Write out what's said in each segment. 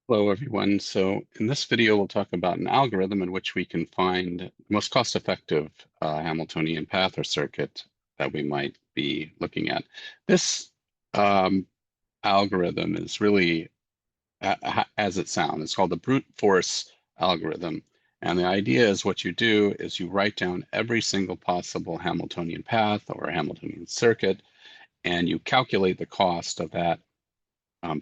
Hello, everyone. So in this video, we'll talk about an algorithm in which we can find the most cost-effective Hamiltonian path or circuit that we might be looking at. This algorithm is really as it sounds. It's called the brute force algorithm. And the idea is what you do is you write down every single possible Hamiltonian path or Hamiltonian circuit, and you calculate the cost of that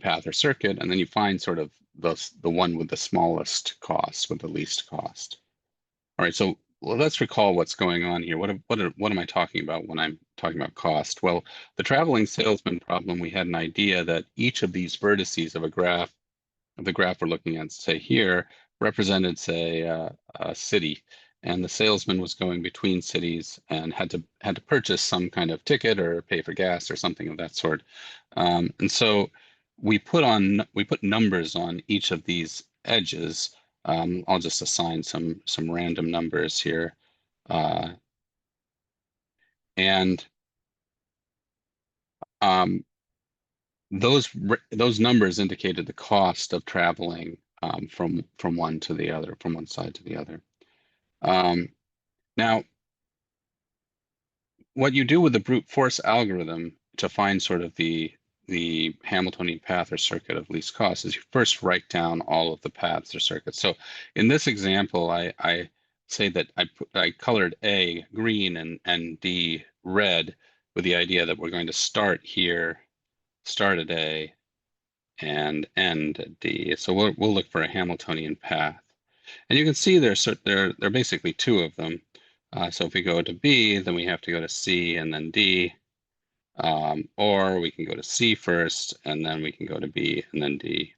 path or circuit, and then you find sort of the one with the smallest cost, with the least cost. All right, so let's recall what's going on here. What am I talking about when I'm talking about cost? Well, the traveling salesman problem, we had an idea that each of these vertices of the graph we're looking at, say here, represented, say, a city, and the salesman was going between cities and had to purchase some kind of ticket or pay for gas or something of that sort. And so we put numbers on each of these edges. I'll just assign some random numbers here, uh, and um, those numbers indicated the cost of traveling from one to the other, from one side to the other. Um, Now, what you do with the brute force algorithm to find sort of the Hamiltonian path or circuit of least cost is you first write down all of the paths or circuits. So in this example, I say that I colored A green and D red with the idea that we're going to start here, start at A, and end at D. So we'll look for a Hamiltonian path. And you can see there are basically two of them. So if we go to B, then we have to go to C and then D, or we can go to C first, and then we can go to B and then D.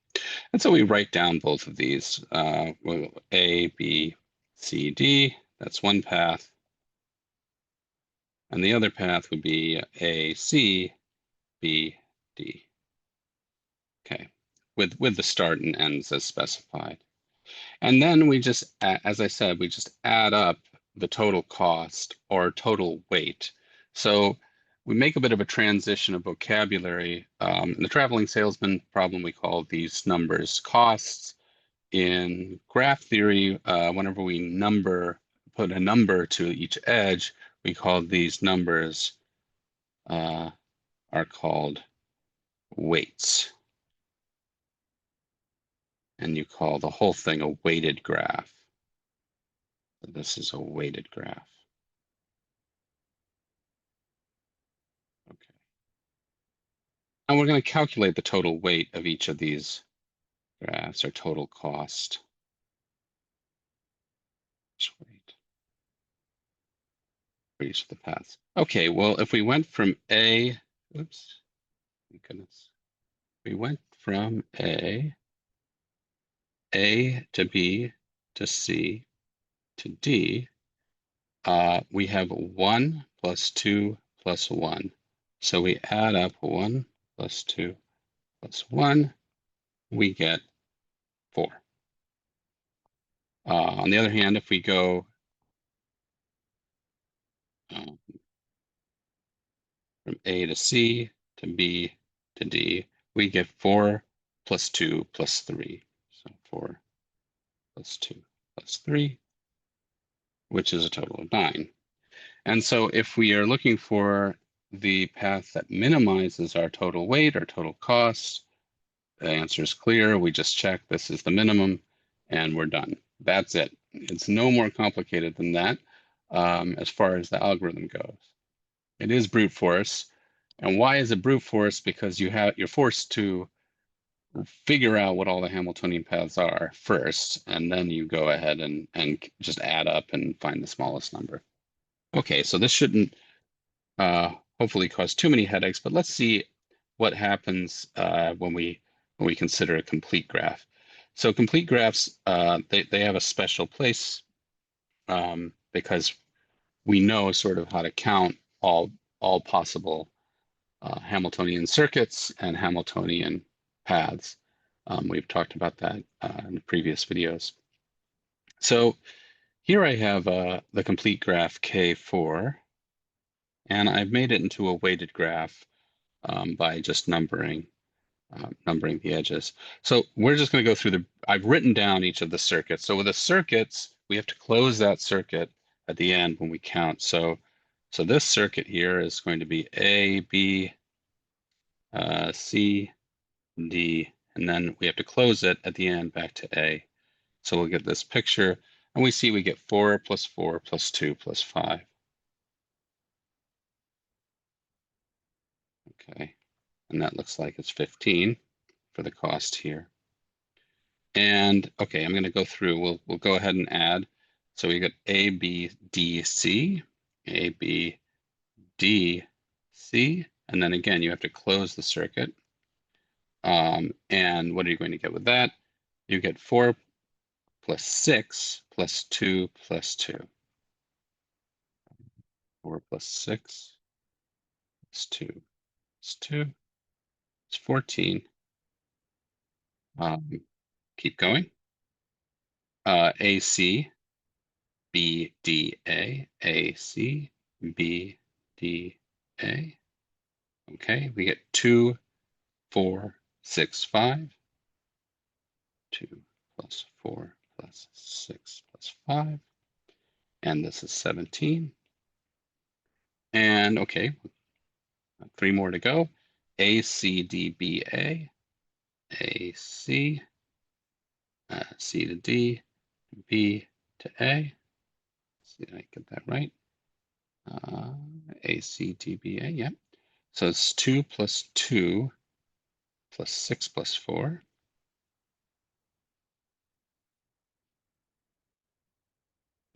And so we write down both of these, A, B, C, D. That's one path. And the other path would be A, C, B, D. Okay, with the start and ends as specified. And then we just, as I said, we just add up the total cost or total weight. So we make a bit of a transition of vocabulary. In the traveling salesman problem, we call these numbers costs. In graph theory, whenever we put a number to each edge, we call these numbers are called weights. And you call the whole thing a weighted graph. This is a weighted graph. Okay. And we're going to calculate the total weight of each of these graphs, or total cost. Weight for each of the paths. Okay, well, if we went from A, oops, my goodness. We went from A to B to C to D. We have 1 plus 2 plus 1. So we add up 1 plus 2 plus 1. We get 4. On the other hand, if we go um, from A to C to B to D, we get 4 plus 2 plus 3. So 4 plus 2 plus 3, which is a total of 9. And so if we are looking for the path that minimizes our total weight or total cost, the answer is clear. We just check this is the minimum and we're done. That's it. It's no more complicated than that as far as the algorithm goes. It is brute force. And why is it brute force? Because you're forced to figure out what all the Hamiltonian paths are first, and then you go ahead and just add up and find the smallest number. Okay, so this shouldn't hopefully cause too many headaches, but let's see what happens when we consider a complete graph. So complete graphs, they have a special place because we know sort of how to count all possible Hamiltonian circuits and Hamiltonian paths. We've talked about that in the previous videos. So here I have the complete graph K4, and I've made it into a weighted graph by just numbering. numbering the edges. So we're just going to go through I've written down each of the circuits. So with the circuits, we have to close that circuit at the end when we count. So this circuit here is going to be A, B, C, D, and then we have to close it at the end back to A. So we'll get this picture, and we see we get 4 plus 4 plus 2 plus 5. Okay, and that looks like it's 15 for the cost here. And okay, I'm going to go through. We'll go ahead and add. So we got A, B, D, C, A, B, D, C, and then again you have to close the circuit. And what are you going to get with that? You get 4 plus 6 plus 2 plus 2. 4 plus 6 plus 2 plus 2 is 14. Keep going. AC, B, D, A, AC, B, D, A. Okay, we get 2, 4, 6, 5. 2 plus 4 plus 6 plus 5. And this is 17. And okay, 3 more to go. A, C, D, B, A. A, C. C to D. B to A. Let's see if I get that right. A, C, D, B, A, yeah. So it's 2 plus 2 plus 6 plus 4.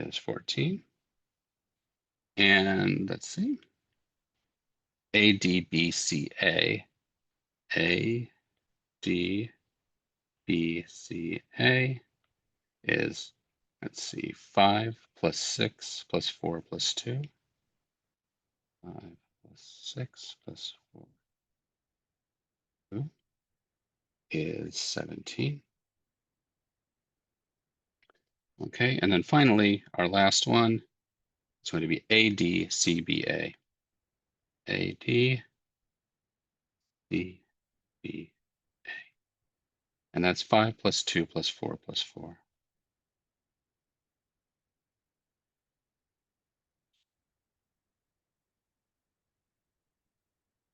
Is 14. And let's see. A, D, B, C, A. A, D, B, C, A is, let's see, 5 plus 6 plus 4 plus 2. 5 plus 6 plus 4 2 is 17. Okay, and then finally, our last one is going to be ADCBA. ADCBA. And that's 5 plus 2 plus 4 plus 4.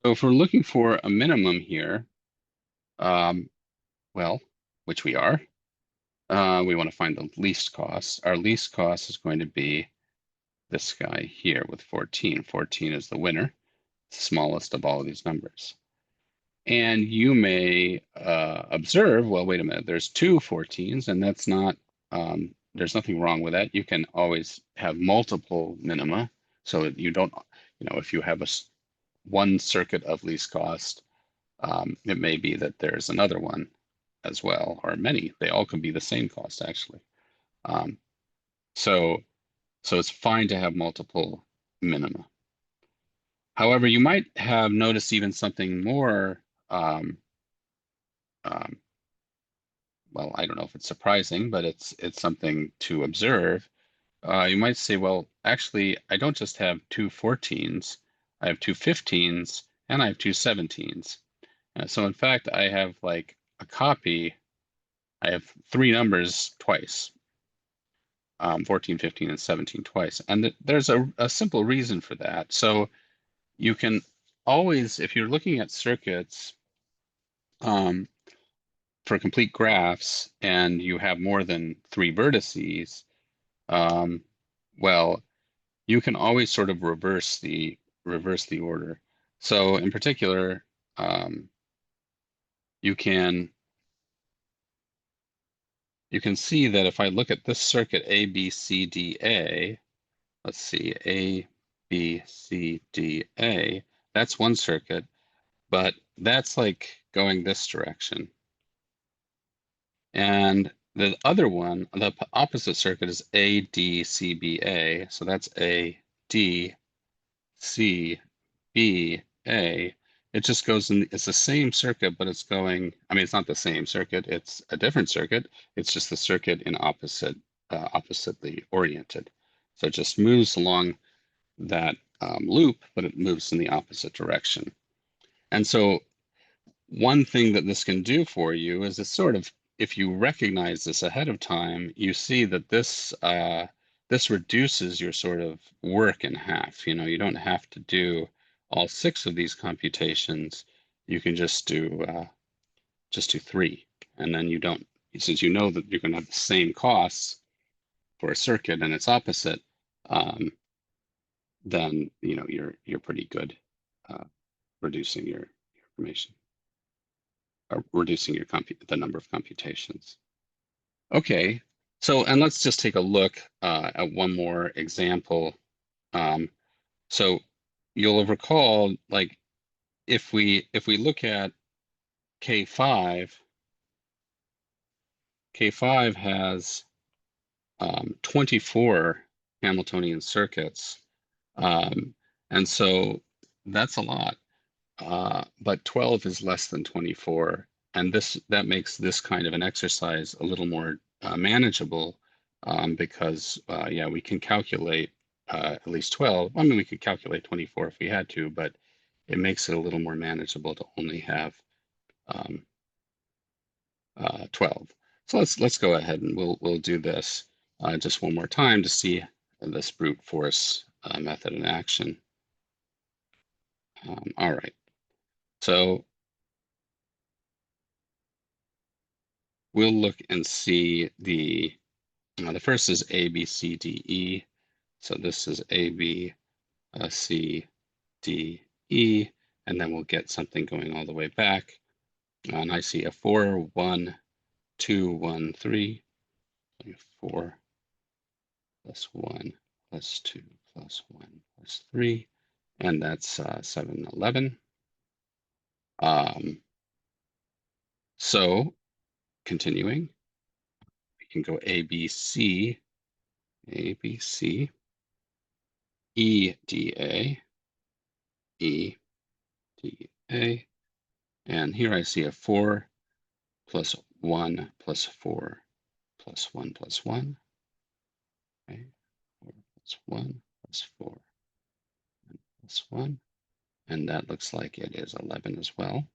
So if we're looking for a minimum here, well, which we are, we want to find the least cost. Our least cost is going to be this guy here with 14. 14 is the winner, smallest of all of these numbers. And you may observe, well, wait a minute, there's 2 14s, and that's not, there's nothing wrong with that. You can always have multiple minima. So you don't, if you have one circuit of least cost, it may be that there's another one as well, or many. They all can be the same cost, actually. So it's fine to have multiple minima. However, you might have noticed even something more, well, I don't know if it's surprising, but it's something to observe. You might say, well, actually, I don't just have 2 14s, I have 2 15s, and I have 2 17s. So in fact, I have like a copy, I have 3 numbers twice, 14, 15, and 17 twice. And there's a simple reason for that. So you can always, if you're looking at circuits for complete graphs and you have more than 3 vertices, well, you can always sort of reverse the order. So in particular, you can see that if I look at this circuit A, B, C, D, A, let's see, A, B, C, D, A, that's one circuit, but that's like going this direction. And the other one, the opposite circuit is A, D, C, B, A. So that's A, D, C, B, A. It just goes in, it's the same circuit, but it's going, I mean, it's not the same circuit, it's a different circuit. It's just the circuit in oppositely oriented. So it just moves along that loop, but it moves in the opposite direction. And so one thing that this can do for you is it's sort of, if you recognize this ahead of time, you see that this reduces your sort of work in half. You know, you don't have to do all 6 of these computations. You can just do 3, and then you don't, since you know that you're going to have the same costs for a circuit and its opposite, um, then you know you're pretty good reducing your information, or reducing your the number of computations. Okay, so and let's just take a look at one more example. Um, so you'll have recalled, like if we look at K5, K5 has 24 Hamiltonian circuits, um, and so that's a lot. But 12 is less than 24, and that makes this kind of an exercise a little more manageable, because yeah, we can calculate at least 12. I mean, we could calculate 24 if we had to, but it makes it a little more manageable to only have um, 12. So let's go ahead and we'll do this just one more time to see this brute force method in action. All right, so we'll look and see the first is A, B, C, D, E. So this is A, B, C, D, E, and then we'll get something going all the way back. And I see a 4, 1, 2, 1, 3, 4 plus 1 plus 2 plus 1 plus 3, and that's 7, 11. So continuing, we can go A, B, C, A, B, C, E, D, A, E, D, A, and here I see a 4 plus 1 plus 4 plus 1 plus 1. Okay, 4 plus 1 plus 4 plus 1. And that looks like it is 11 as well.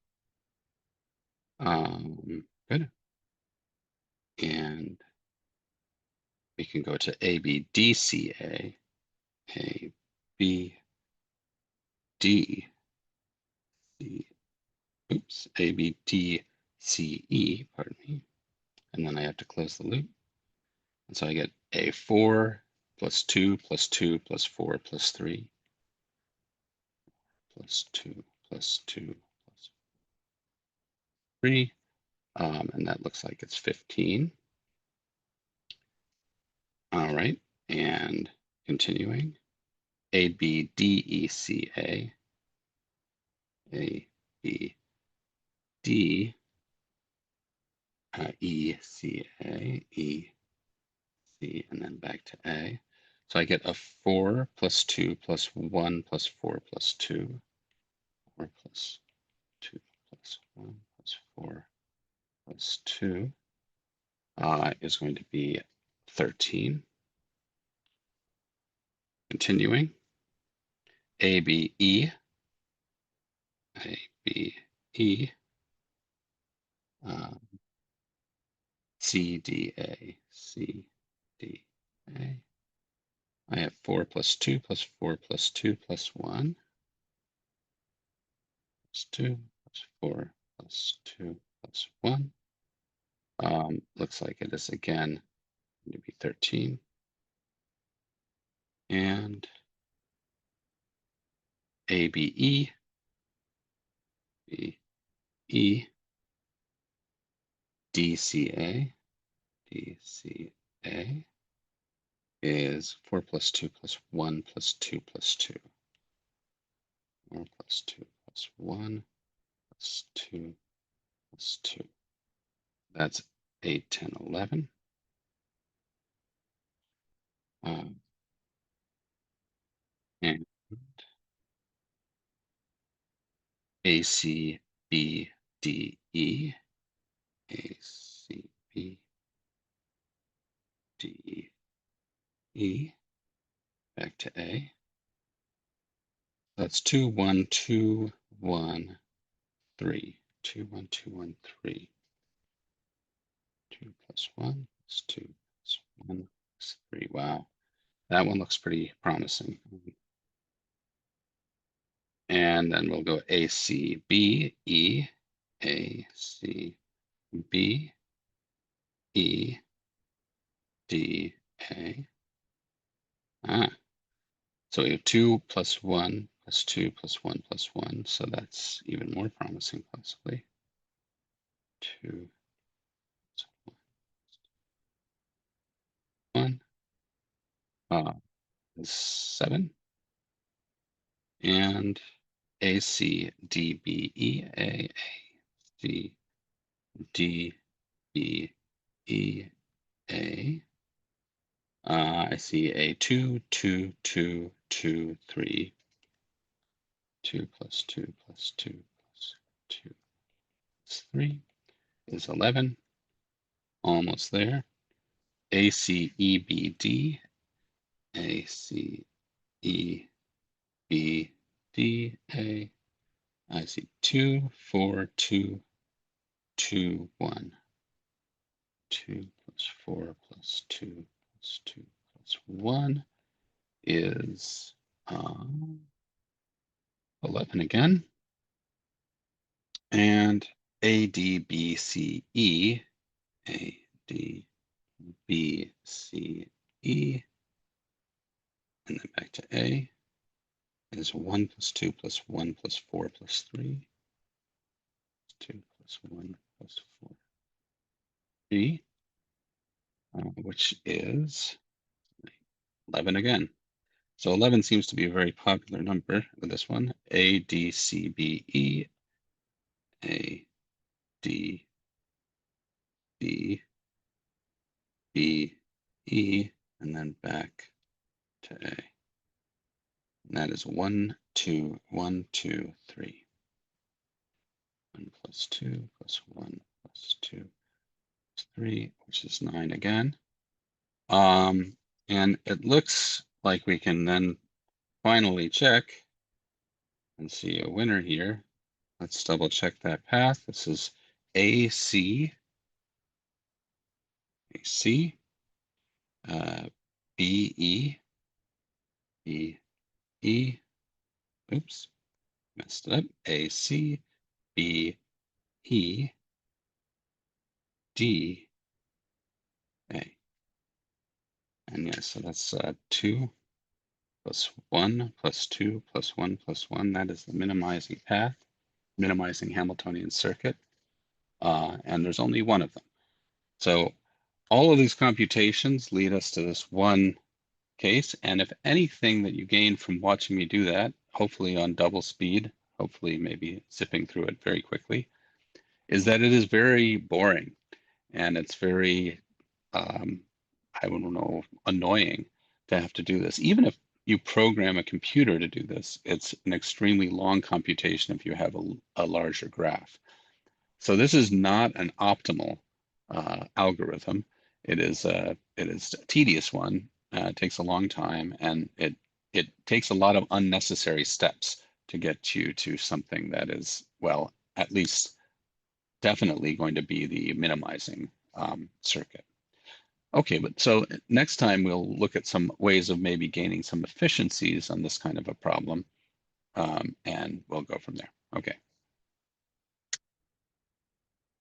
Good. And we can go to A, B, D, C, A, A, B, D, C, oops, A, B, D, C, E, pardon me. And then I have to close the loop. And so I get a 4 plus 2 plus 2 plus 4 plus 3 plus 2 plus 2 plus 3. And that looks like it's 15. All right. And continuing, A, B, D, E, C, A, A, B, D, E, C, A, E, C, and then back to A. So I get a 4 plus 2 plus 1 plus 4 plus 2, 4 plus 2 plus 1 plus 4 plus 2 is going to be 13. Continuing, A, B, E, A, B, E, C, D, A, C, D, A. I have 4 plus 2 plus 4 plus 2 plus 1 plus 2 plus 4 plus 2 plus 1. Looks like it is again going to be 13. And A, B, E, B, E, D, C, A, D, C, A is 4 plus 2 plus 1 plus 2 plus 2. 4 plus 2 plus 1 plus 2 plus 2. That's 8, 10, 11. And A, C, B, D, E, A, C, B, D, E, back to A. That's 2, 1, 2, 1, 3. 2, 1, 2, 1, 3. 2 plus 1 plus 2 plus 1 plus 3. Wow, that one looks pretty promising. And then we'll go A, C, B, E, A, C, B, E, D, A. So we have 2 plus 1 plus 2 plus 1 plus 1. So that's even more promising, possibly. 2 plus 1 is 7. And A, C, D, B, E, A, C, D, B, E, A. I see a 2, 2, 2, 2, 3. 2 plus 2 plus 2 plus 2 plus 3 is 11. Almost there. A, C, E, B, D. A, C, E, B, D, A. I see 2, 4, 2, 2, 1. 2 plus 4 plus 2 plus 2 plus 1 is 11 again. And A, D, B, C, E. A, D, B, C, E. And then back to A is 1 plus 2 plus 1 plus 4 plus 3. 2 plus 1 plus 4. B, which is 11 again. So 11 seems to be a very popular number with this one. A, D, C, B, E. A, D, B, B, E, and then back to A. And that is 1, 2, 1, 2, 3. 1 plus 2 plus 1 plus 2 plus 3, which is 9 again. And it looks like we can then finally check and see a winner here. Let's double check that path. This is AC, AC, BE, BE, oops, messed it up, AC, BE, D, A. And yes, so that's 2 plus 1 plus 2 plus 1 plus 1. That is the minimizing path, minimizing Hamiltonian circuit. And there's only one of them. So all of these computations lead us to this one case. And if anything that you gain from watching me do that, hopefully on double speed, hopefully maybe zipping through it very quickly, is that it is very boring and it's very, I don't know, annoying to have to do this. Even if you program a computer to do this, it's an extremely long computation if you have a larger graph. So this is not an optimal algorithm. It is a tedious one. It takes a long time, and it takes a lot of unnecessary steps to get you to something that is, well, at least definitely going to be the minimizing circuit. Okay, but so next time we'll look at some ways of maybe gaining some efficiencies on this kind of a problem, and we'll go from there. Okay.